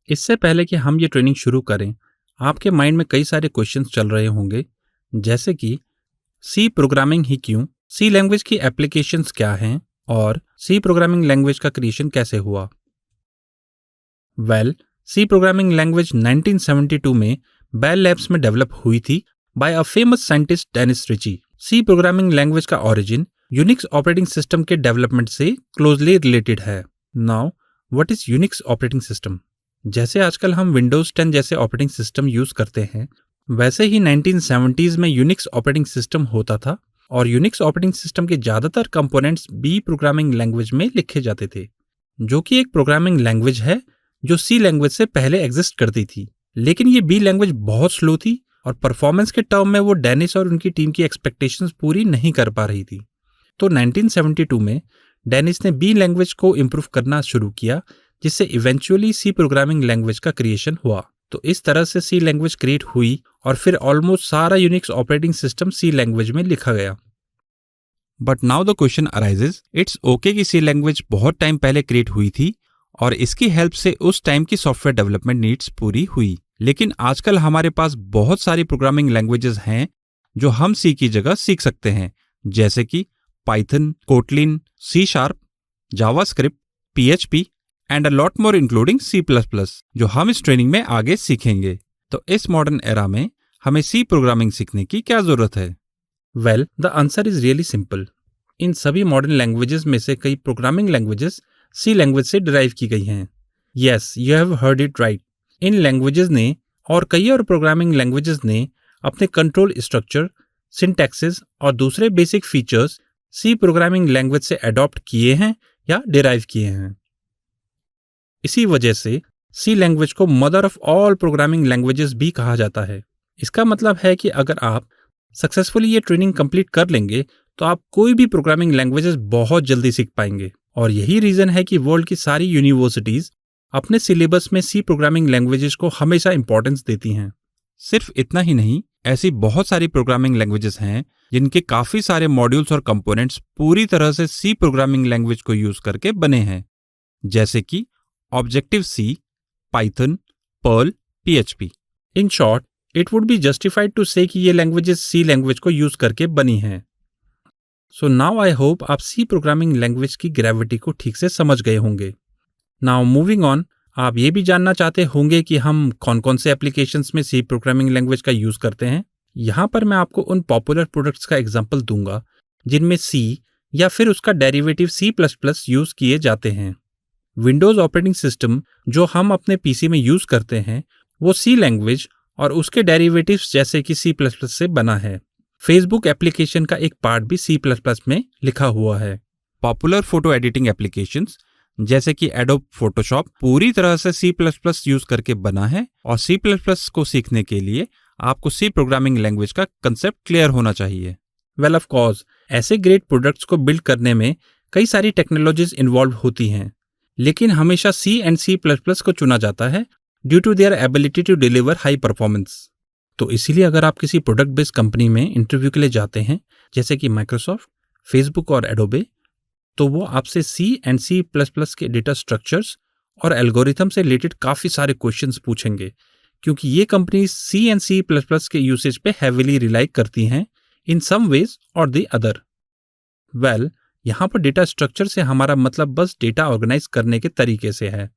इससे पहले कि हम ये ट्रेनिंग शुरू करें, आपके माइंड में कई सारे क्वेश्चंस चल रहे होंगे, जैसे कि सी प्रोग्रामिंग ही क्यों, सी लैंग्वेज की एप्लीकेशंस क्या हैं और सी प्रोग्रामिंग लैंग्वेज का क्रिएशन कैसे हुआ। सी प्रोग्रामिंग लैंग्वेज 1972 में बेल लैब्स में डेवलप हुई थी by a famous scientist Dennis Ritchie. C programming language का ओरिजिन यूनिक्स ऑपरेटिंग सिस्टम के डेवलपमेंट से क्लोजली रिलेटेड है। Now what is Unix operating system? जैसे आजकल हम विंडोज 10 जैसे ऑपरेटिंग सिस्टम यूज करते हैं, वैसे ही 1970s में यूनिक्स ऑपरेटिंग सिस्टम होता था और यूनिक्स ऑपरेटिंग सिस्टम के ज्यादातर कंपोनेंट्स बी प्रोग्रामिंग लैंग्वेज में लिखे जाते थे, जो कि एक प्रोग्रामिंग लैंग्वेज है जो सी लैंग्वेज से पहले एग्जिस्ट करती थी। लेकिन ये बी लैंग्वेज बहुत स्लो थी और परफॉर्मेंस के टर्म में वो डेनिस और उनकी टीम की एक्सपेक्टेशंस पूरी नहीं कर पा रही थी। तो 1972 में डेनिस ने बी लैंग्वेज को इम्प्रूव करना शुरू किया, जिससे इवेंचुअली सी प्रोग्रामिंग लैंग्वेज का क्रिएशन हुआ। तो इस तरह से सी लैंग्वेज क्रिएट हुई और फिर ऑलमोस्ट सारा यूनिक्स ऑपरेटिंग सिस्टम सी लैंग्वेज में लिखा गया। But now the question arises, it's okay कि सी लैंग्वेज बहुत टाइम पहले क्रिएट हुई थी और इसकी हेल्प से उस टाइम की सॉफ्टवेयर डेवलपमेंट नीड्स पूरी हुई, लेकिन आजकल हमारे पास बहुत सारी प्रोग्रामिंग लैंग्वेजेस हैं जो हम सी की जगह सीख सकते हैं, जैसे कि Python, Kotlin, C sharp, JavaScript, PHP and a lot more including C++, जो हम इस ट्रेनिंग में आगे सीखेंगे। तो इस मॉडर्न एरा में हमें सी प्रोग्रामिंग सीखने की क्या जरूरत है? The answer is really simple. इन सभी मॉडर्न लैंग्वेजेस में से कई प्रोग्रामिंग लैंग्वेजेस सी लैंग्वेज से डिराइव की गई हैं। Yes, you have heard it right. इन लैंग्वेजेस ने और कई और प्रोग्रामिंग लैंग्वेजेस ने अपने कंट्रोल स्ट्रक्चर, सिंटैक्सेस और दूसरे basic features C programming language से अडॉप्ट किए हैं या डिराइव किए हैं। इसी वजह से सी लैंग्वेज को mother of all programming languages भी कहा जाता है। इसका मतलब है कि अगर आप सक्सेसफुली ये ट्रेनिंग कंप्लीट कर लेंगे तो आप कोई भी प्रोग्रामिंग लैंग्वेजेस बहुत जल्दी सीख पाएंगे। और यही रीजन है कि वर्ल्ड की सारी यूनिवर्सिटीज अपने सिलेबस में सी प्रोग्रामिंग लैंग्वेजेस को हमेशा इंपॉर्टेंस देती हैं। सिर्फ इतना ही नहीं, ऐसी बहुत सारी प्रोग्रामिंग लैंग्वेजेस हैं जिनके काफी सारे मॉड्यूल्स और कंपोनेंट्स पूरी तरह से सी प्रोग्रामिंग लैंग्वेज को यूज करके बने हैं, जैसे कि objective C, Python, Perl, PHP। In short, it would be justified to say कि ये लैंग्वेजेस सी लैंग्वेज को यूज करके बनी हैं। सो नाउ आई होप आप सी प्रोग्रामिंग लैंग्वेज की ग्रेविटी को ठीक से समझ गए होंगे। नाउ मूविंग ऑन, आप ये भी जानना चाहते होंगे कि हम कौन कौन से एप्लीकेशंस में सी प्रोग्रामिंग लैंग्वेज का यूज करते हैं। यहाँ पर मैं आपको उन पॉपुलर प्रोडक्ट्स का एग्जांपल दूंगा जिनमें सी या फिर उसका डेरिवेटिव C++ यूज किए जाते हैं। विंडोज ऑपरेटिंग सिस्टम जो हम अपने पीसी में यूज करते हैं वो सी लैंग्वेज और उसके डेरिवेटिव्स जैसे कि C++ से बना है। फेसबुक एप्लीकेशन का एक पार्ट भी C++ में लिखा हुआ है। पॉपुलर फोटो एडिटिंग एप्लीकेशंस जैसे कि एडोब फोटोशॉप पूरी तरह से C++ यूज करके बना है और C++ को सीखने के लिए आपको सी प्रोग्रामिंग लैंग्वेज का कंसेप्ट क्लियर होना चाहिए। वेल ऑफ कोर्स, ऐसे ग्रेट प्रोडक्ट्स को बिल्ड करने में कई सारी टेक्नोलॉजीज इन्वॉल्व होती हैं, लेकिन हमेशा C एंड C++ को चुना जाता है due to their ability to deliver high performance. तो इसीलिए अगर आप किसी प्रोडक्ट बेस्ड कंपनी में इंटरव्यू के लिए जाते हैं, जैसे कि माइक्रोसॉफ्ट, फेसबुक और एडोबे, तो वो आपसे C एंड C++ के डेटा स्ट्रक्चर्स और एल्गोरिथम से रिलेटेड काफ़ी सारे क्वेश्चंस पूछेंगे, क्योंकि ये कंपनी C एंड C++ के यूसेज पे हैविली रिलाई करती हैं इन सम वेज और द अदर। वेल, यहाँ पर डेटा स्ट्रक्चर से हमारा मतलब बस डेटा ऑर्गेनाइज करने के तरीके से है,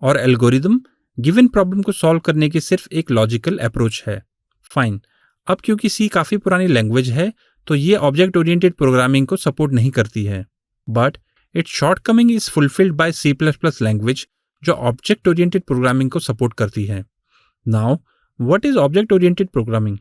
और एल्गोरिदम गिवन प्रॉब्लम को सॉल्व करने की सिर्फ एक लॉजिकल अप्रोच है। फाइन, अब क्योंकि C काफ़ी पुरानी लैंग्वेज है तो ये ऑब्जेक्ट ओरिएंटेड प्रोग्रामिंग को सपोर्ट नहीं करती है, but it's shortcoming is fulfilled by C++ language जो ऑब्जेक्ट ओरिएंटेड प्रोग्रामिंग को सपोर्ट करती है। Now what is object oriented programming?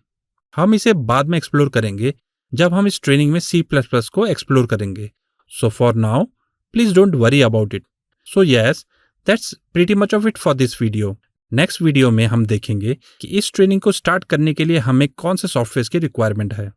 हम इसे बाद में एक्सप्लोर करेंगे जब हम इस ट्रेनिंग में C++ को एक्सप्लोर करेंगे। So for now please don't worry about it. So yes, that's pretty much of it for this video. Next video में हम देखेंगे कि इस ट्रेनिंग को स्टार्ट करने के लिए हमें कौन से सॉफ्टवेयर की रिक्वायरमेंट है।